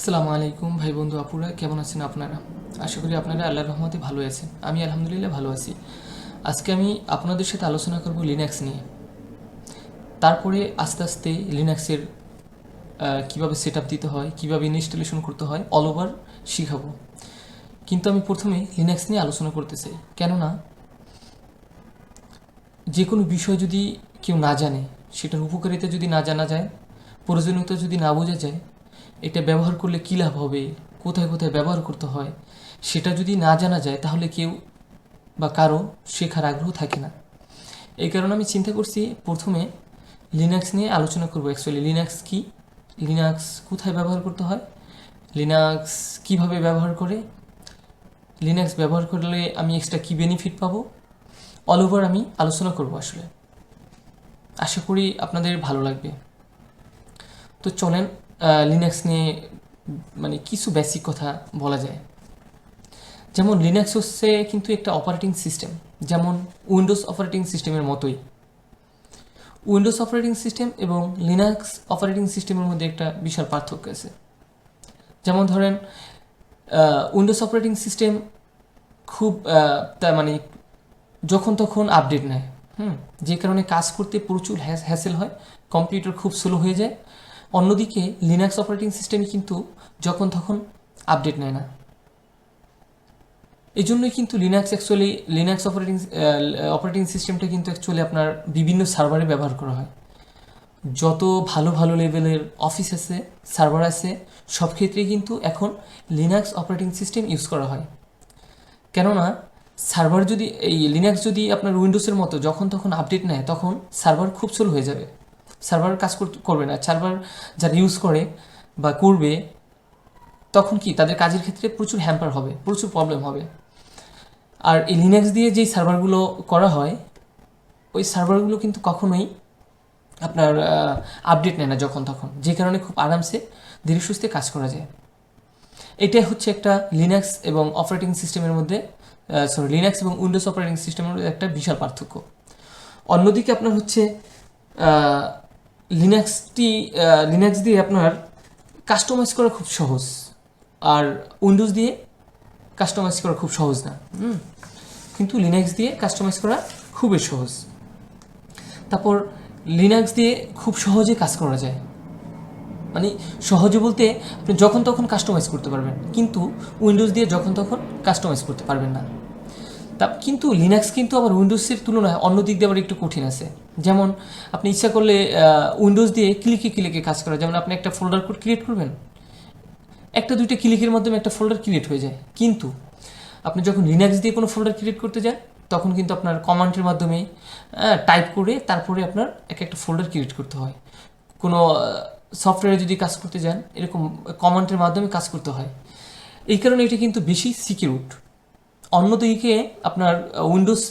আসসালামু আলাইকুম ভাই বন্ধু আপুরা, কেমন আছেন আপনারা? আশা করি আপনারা আল্লাহর রহমতে ভালো আছেন। আমি আলহামদুলিল্লাহ ভালো আছি। আজকে আমি আপনাদের সাথে আলোচনা করব লিনাক্স নিয়ে। তারপরে আস্তে আস্তে লিনাক্সের কীভাবে সেট আপ দিতে হয়, কীভাবে ইনস্টলেশন করতে হয়, অল ওভার শিখাবো। কিন্তু আমি প্রথমে লিনাক্স নিয়ে আলোচনা করতে চাই, কেননা যে কোনো বিষয় যদি কেউ না জানে, সেটার উপকারিতা যদি না জানা যায়, প্রয়োজনীয়তা যদি না বোঝা যায়, এটা ব্যবহার করলে কী লাভ হবে, কোথায় কোথায় ব্যবহার করতে হয়, সেটা যদি না জানা যায় তাহলে কেউ বা কারো শেখার আগ্রহ থাকে না। এই কারণে আমি চিন্তা করছি প্রথমে লিনাক্স নিয়ে আলোচনা করব। অ্যাকচুয়ালি লিনাক্স কি, লিনাক্স কোথায় ব্যবহার করতে হয়, লিনাক্স কিভাবে ব্যবহার করে, লিনাক্স ব্যবহার করলে আমি এক্সট্রা কী বেনিফিট পাবো, অল ওভার আমি আলোচনা করব। আসলে আশা করি আপনাদের ভালো লাগবে। তো চলেন লিনাক্স নিয়ে কিছু বেসিক কথা বলা যায়। যেমন লিনাক্স হচ্ছে কিন্তু একটা অপারেটিং সিস্টেম, যেমন উইন্ডোজ অপারেটিং সিস্টেমের মতোই। উইন্ডোজ অপারেটিং সিস্টেম এবং লিনাক্স অপারেটিং সিস্টেমের মধ্যে একটা বিশাল পার্থক্য আছে। যেমন ধরেন উইন্ডোজ অপারেটিং সিস্টেম খুব যখন তখন আপডেট নেয়, যে কারণে কাজ করতে প্রচুর হ্যাসেল হয়, কম্পিউটার খুব স্লো হয়ে যায়। অন্যদিকে লিনাক্স অপারেটিং সিস্টেমে কিন্তু যখন তখন আপডেট নেয় না। এই জন্যই কিন্তু লিনাক্স অপারেটিং সিস্টেমটা কিন্তু অ্যাকচুয়ালি আপনার বিভিন্ন সার্ভারে ব্যবহার করা হয়। যত ভালো ভালো লেভেলের অফিস আছে, সার্ভার আছে, সব ক্ষেত্রেই কিন্তু এখন লিনাক্স অপারেটিং সিস্টেম ইউজ করা হয়। কেননা সার্ভার যদি লিনাক্স যদি আপনার উইন্ডোজের মতো যখন তখন আপডেট নেয়, তখন সার্ভার খুব স্লো হয়ে যাবে, সার্ভার কাজ করবে না। সার্ভার যারা ইউজ করে বা করবে, তখন কি তাদের কাজের ক্ষেত্রে প্রচুর হ্যাম্পার হবে, প্রচুর প্রবলেম হবে। আর এই লিনাক্স দিয়ে যেই সার্ভারগুলো করা হয়, ওই সার্ভারগুলো কিন্তু কখনোই আপনার আপডেট নেয় না যখন তখন, যে কারণে খুব আরামসে ধীরে সুস্থে কাজ করা যায়। এটাই হচ্ছে একটা লিনাক্স এবং অপারেটিং সিস্টেমের মধ্যে লিনাক্স এবং উইন্ডোজ অপারেটিং সিস্টেমের মধ্যে একটা বিশাল পার্থক্য। অন্যদিকে আপনার হচ্ছে লিনাক্স দিয়ে আপনার কাস্টমাইজ করা খুব সহজ, আর উইন্ডোজ দিয়ে কাস্টমাইজ করা খুব সহজ না। কিন্তু লিনাক্স দিয়ে কাস্টমাইজ করা খুবই সহজ। তারপর লিনাক্স দিয়ে খুব সহজে কাজ করা যায়, সহজে বলতে আপনি যখন তখন কাস্টমাইজ করতে পারবেন, কিন্তু উইন্ডোজ দিয়ে যখন তখন কাস্টমাইজ করতে পারবেন না। কিন্তু লিনাক্স কিন্তু আবার উইন্ডোজের তুলনায় অন্য দিক দিয়ে আবার একটু কঠিন আছে। যেমন আপনি ইচ্ছা করলে উইন্ডোজ দিয়ে ক্লিকে কাজ করা, যেমন আপনি একটা ফোল্ডার কোড ক্রিয়েট করবেন, একটা দুইটা ক্লিকের মাধ্যমে একটা ফোল্ডার ক্রিয়েট হয়ে যায়। কিন্তু আপনি যখন লিনাক্স দিয়ে কোনো ফোল্ডার ক্রিয়েট করতে যান, তখন কিন্তু আপনার কমান্ডের মাধ্যমে টাইপ করে তারপরে আপনার একটা ফোল্ডার ক্রিয়েট করতে হয়। কোনো সফটওয়্যারে যদি কাজ করতে যান, এরকম কমান্ডের মাধ্যমে কাজ করতে হয়। এই কারণে এটা কিন্তু বেশি সিকিউরড। অন্যদিকে আপনার উইন্ডোজ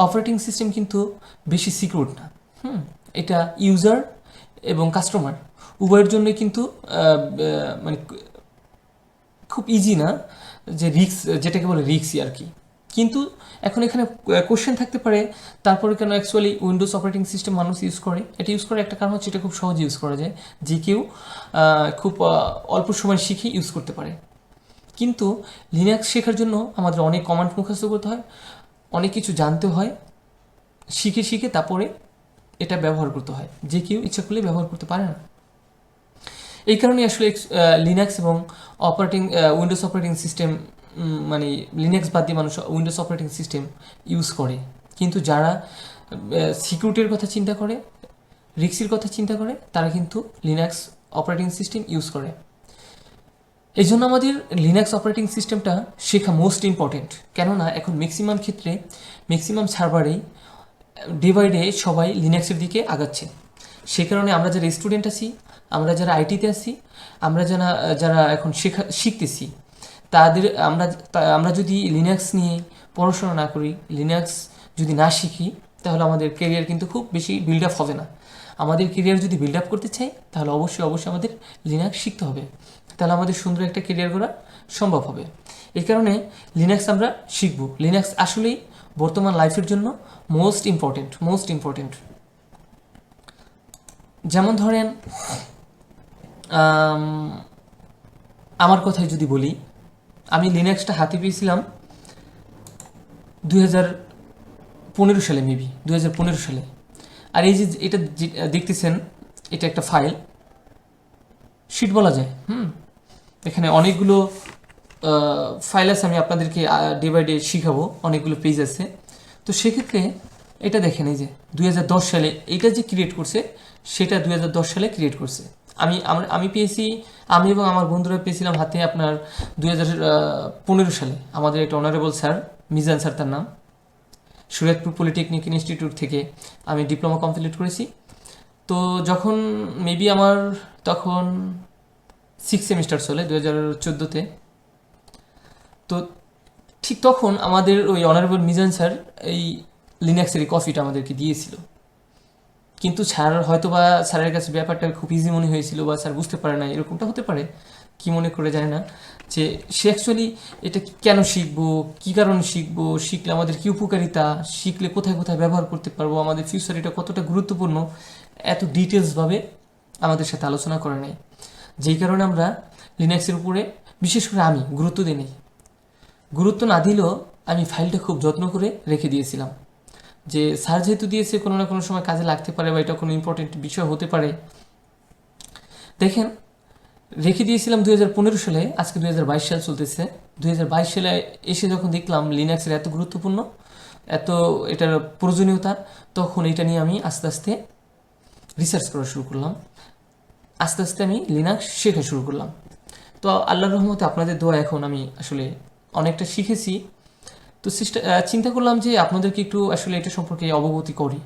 অপারেটিং সিস্টেম কিন্তু বেশি সিকিউরড না। এটা ইউজার এবং কাস্টমার উভয়ের জন্যই কিন্তু খুব ইজি না, যে যেটাকে বলে রিস্কই আর কি। কিন্তু এখন এখানে কোশ্চেন থাকতে পারে, তারপরে কেন অ্যাকচুয়ালি উইন্ডোজ অপারেটিং সিস্টেম মানুষ ইউজ করে। এটা ইউজ করে একটা কারণ হচ্ছে এটা খুব সহজে ইউজ করা যায়, যে কেউ খুব অল্প সময় শিখে ইউজ করতে পারে। কিন্তু লিনাক্স শেখার জন্য আমাদের অনেক কমান্ড মুখস্থ করতে হয়, অনেক কিছু জানতে হয়, শিখে তারপরে এটা ব্যবহার করতে হয়, যে কেউ ইচ্ছা করলে ব্যবহার করতে পারে না। এই কারণে আসলে লিনাক্স এবং উইন্ডোজ অপারেটিং সিস্টেম, লিনাক্স বাদ দিয়ে মানুষ উইন্ডোজ অপারেটিং সিস্টেম ইউজ করে। কিন্তু যারা সিকিউরিটির কথা চিন্তা করে, রিস্কের কথা চিন্তা করে, তারা কিন্তু লিনাক্স অপারেটিং সিস্টেম ইউজ করে। এই জন্য আমাদের লিনাক্স অপারেটিং সিস্টেমটা শেখা মোস্ট ইম্পর্টেন্ট। কেননা এখন ম্যাক্সিমাম সার্ভারেই ডে বাই ডে সবাই লিনাক্সের দিকে আগাচ্ছে। সে কারণে আমরা যারা স্টুডেন্ট আছি, আমরা যারা আইটিতে আছি, আমরা যারা এখন শিখতেছি, আমরা যদি লিনাক্স নিয়ে পড়াশোনা না করি, লিনাক্স যদি না শিখি, তাহলে আমাদের কেরিয়ার কিন্তু খুব বেশি বিল্ড আপ হবে না। আমাদের কেরিয়ার যদি বিল্ড আপ করতে চাই, তাহলে অবশ্যই আমাদের লিনাক্স শিখতে হবে, তাহলে আমাদের সুন্দর একটা কেরিয়ার করা সম্ভব হবে। এই কারণে লিনাক্স আমরা শিখব। লিনাক্স আসলেই বর্তমান লাইফের জন্য মোস্ট ইম্পর্টেন্ট। যেমন ধরেন আমার কথাই যদি বলি, আমি লিনাক্সটা হাতে পেয়েছিলাম 2015 সালে, মেবি 2015 সালে। আর এই যে এটা দেখতেছেন, এটা একটা ফাইল শিট বলা যায়। এখানে অনেকগুলো ফাইল আছে, আমি আপনাদেরকে ডে বাই ডে শিখাবো, অনেকগুলো পেজ আছে। তো সেক্ষেত্রে এটা দেখেন, এই যে 2010 সালে এটা যে ক্রিয়েট করছে, সেটা 2010 সালে ক্রিয়েট করছে। আমি পেয়েছি, আমি এবং আমার বন্ধুরা পেয়েছিলাম হাতে আপনার 2015 সালে। আমাদের একটা অনারেবল স্যার, মিজান স্যার তার নাম, শরীয়তপুর পলিটেকনিক ইনস্টিটিউট থেকে আমি ডিপ্লোমা কমপ্লিট করেছি। তো যখন মেবি আমার তখন 6 সেমিস্টার চলে 2014-তে, তো ঠিক তখন আমাদের ওই অনারেবল মিজান স্যার এই লিনাক্সের এই কপিটা আমাদেরকে দিয়েছিল। কিন্তু স্যার হয়তো বা স্যারের কাছে ব্যাপারটা খুব ইজি মনে হয়েছিল, বা স্যার বুঝতে পারে না, এরকমটা হতে পারে, কি মনে করে জানে না, যে সে অ্যাকচুয়ালি এটা কেন শিখবো, কী কারণে শিখবো, শিখলে আমাদের কী উপকারিতা, শিখলে কোথায় কোথায় ব্যবহার করতে পারবো, আমাদের ফিউচার এটা কতটা গুরুত্বপূর্ণ, এত ডিটেলসভাবে আমাদের সাথে আলোচনা করে নেয়। যেই কারণে আমরা লিনাক্সের উপরে বিশেষ করে আমি গুরুত্ব দিই নাই। গুরুত্ব না দিলেও আমি ফাইলটা খুব যত্ন করে রেখে দিয়েছিলাম, যে স্যার যেহেতু দিয়েছে কোনো না কোনো সময় কাজে লাগতে পারে, বা এটা কোনো ইম্পর্টেন্ট বিষয় হতে পারে। দেখেন, রেখে দিয়েছিলাম 2015 সালে, আজকে 2022 সাল চলতেছে। 2022 সালে এসে যখন দেখলাম লিনাক্সের এত গুরুত্বপূর্ণ, এত এটার প্রয়োজনীয়তা, তখন এটা নিয়ে আমি আস্তে আস্তে রিসার্চ করা শুরু করলাম। আস্তে আস্তে আমি লিনাক্স শেখা শুরু করলাম। তো আল্লাহর রহমতে, আপনাদের দোয়া, এখন আমি আসলে অনেকটা শিখেছি। তো চিন্তা করলাম যে আপনাদেরকে একটু আসলে এটা সম্পর্কে অবগতি করি,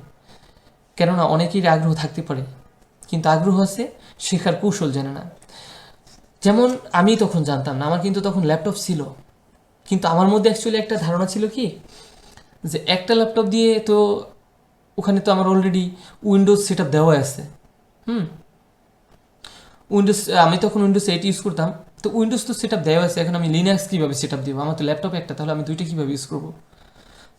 কেননা অনেকেরই আগ্রহ থাকতে পারে, কিন্তু আগ্রহ আছে, শেখার কৌশল জানে না। যেমন আমি তখন জানতাম না, আমার কিন্তু তখন ল্যাপটপ ছিল, কিন্তু আমার মধ্যে অ্যাকচুয়ালি একটা ধারণা ছিল কি, যে একটা ল্যাপটপ দিয়ে তো ওখানে তো আমার অলরেডি উইন্ডোজ সেট আপ দেওয়া আছে। আমি তখন উইন্ডোজ 8 ইউজ করতাম, তো উইন্ডোজ তো সেট আপ দেওয়া আছে, এখন আমি লিনাক্স কীভাবে সেট আপ দেবো, আমার তো ল্যাপটপ একটা, তাহলে আমি দুইটা কীভাবে ইউজ করবো।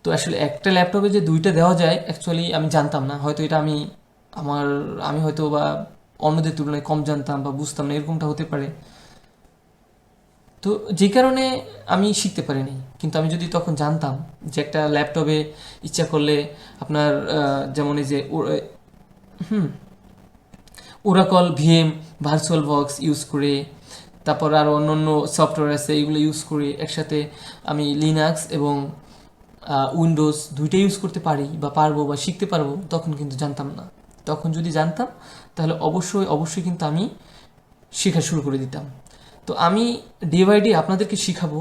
তো আসলে একটা ল্যাপটপে যে দুইটা দেওয়া যায়, অ্যাকচুয়ালি আমি জানতাম না, হয়তো এটা আমি হয়তো বা অন্যদের তুলনায় কম জানতাম বা বুঝতাম না, এরকমটা হতে পারে। তো যে কারণে আমি শিখতে পারিনি। কিন্তু আমি যদি তখন জানতাম যে একটা ল্যাপটপে ইচ্ছা করলে আপনার যেমন এই যে Oracle VM virtual box use করে, তারপর আরও অন্য সফটওয়্যার আছে, এগুলো ইউজ করে একসাথে আমি লিনাক্স এবং উইন্ডোজ দুইটাই ইউজ করতে পারি বা পারবো বা শিখতে পারবো, তখন কিন্তু জানতাম না। তখন যদি জানতাম, তাহলে অবশ্যই কিন্তু আমি শেখা শুরু করে দিতাম। তো আমি ডে বাই ডে আপনাদেরকে শিখাবো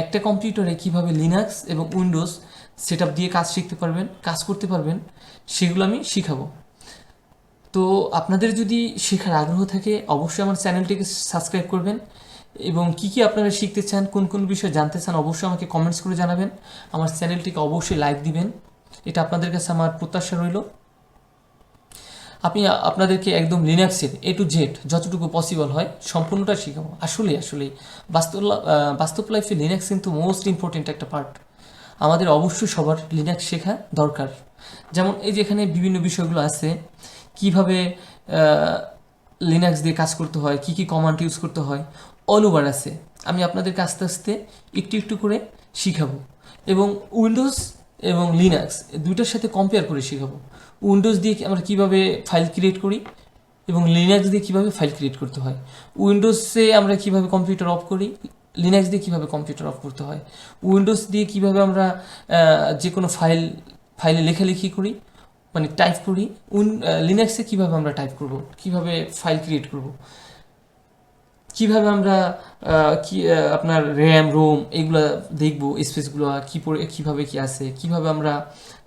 একটা কম্পিউটারে কিভাবে লিনাক্স এবং উইন্ডোজ সেট আপ দিয়ে কাজ শিখতে পারবেন, কাজ করতে পারবেন, সেগুলো আমি শিখাবো। তো আপনাদের যদি শেখার আগ্রহ থাকে, অবশ্যই আমার চ্যানেলটিকে সাবস্ক্রাইব করবেন, এবং কি কি আপনারা শিখতে চান, কোন কোন বিষয় জানতে চান, অবশ্যই আমাকে কমেন্টস করে জানাবেন। আমার চ্যানেলটিকে অবশ্যই লাইক দিবেন, এটা আপনাদের কাছে আমার প্রত্যাশা রইল। আপনাদেরকে একদম লিনাক্সের A to Z যতটুকু পসিবল হয় সম্পূর্ণটা শেখাবো। আসলে বাস্তব লাইফে লিনাক্স কিন্তু মোস্ট ইম্পর্টেন্ট একটা পার্ট। আমাদের অবশ্যই সবার লিনাক্স শেখা দরকার। যেমন এই যে এখানে বিভিন্ন বিষয়গুলো আছে, কিভাবে লিনাক্স দিয়ে কাজ করতে হয়, কি কি কমান্ড ইউজ করতে হয়, অল ওভার আছে। আমি আপনাদেরকে আস্তে আস্তে একটু একটু করে শিখাবো, এবং উইন্ডোজ এবং লিনাক্স দুইটার সাথে কম্পেয়ার করে শেখাবো। উইন্ডোজ দিয়ে আমরা কীভাবে ফাইল ক্রিয়েট করি, এবং লিনাক্স দিয়ে কীভাবে ফাইল ক্রিয়েট করতে হয়। উইন্ডোজে আমরা কীভাবে কম্পিউটার অফ করি, লিনাক্স দিয়ে কীভাবে কম্পিউটার অফ করতে হয়। উইন্ডোজ দিয়ে কীভাবে আমরা যে কোনো ফাইলে লেখালেখি করি, মানে টাইপ করি। লিনাক্সে কীভাবে আমরা টাইপ করব, কীভাবে ফাইল ক্রিয়েট করব, কীভাবে আমরা আপনার র্যাম রোম এগুলো দেখব, স্পেসগুলো কীভাবে কি আছে, কীভাবে আমরা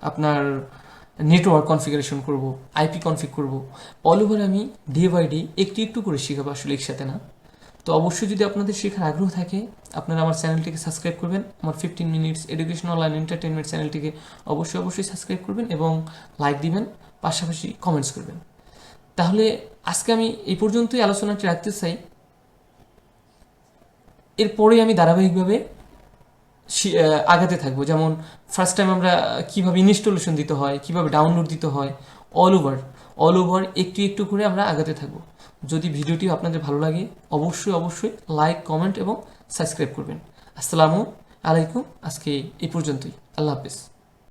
আপনার নেটওয়ার্ক কনফিগারেশন করব, আইপি কনফিগ করব। অল ওভার আমি ডে বাই ডে একটু একটু করে শেখাবো, আসলে একসাথে না। তো অবশ্যই যদি আপনাদের শেখার আগ্রহ থাকে, আপনারা আমার চ্যানেলটিকে সাবস্ক্রাইব করবেন। আমার 15 মিনিটস এডুকেশনাল অ্যান্ড এন্টারটেনমেন্ট চ্যানেলটিকে অবশ্যই সাবস্ক্রাইব করবেন, এবং লাইক দিবেন, পাশাপাশি কমেন্টস করবেন। তাহলে আজকে আমি এই পর্যন্তই আলোচনাটি রাখতে চাই। এরপরে আমি ধারাবাহিকভাবে আগাতে থাকবো। যেমন ফার্স্ট টাইম আমরা কীভাবে ইনস্টলেশন দিতে হয়, কীভাবে ডাউনলোড দিতে হয়, অল ওভার একটু একটু করে আমরা আগাতে থাকবো। যদি ভিডিওটি আপনাদের ভালো লাগে অবশ্যই লাইক, কমেন্ট এবং সাবস্ক্রাইব করবেন। আসসালামু আলাইকুম। আজকে এই পর্যন্তই। আল্লাহ হাফেজ।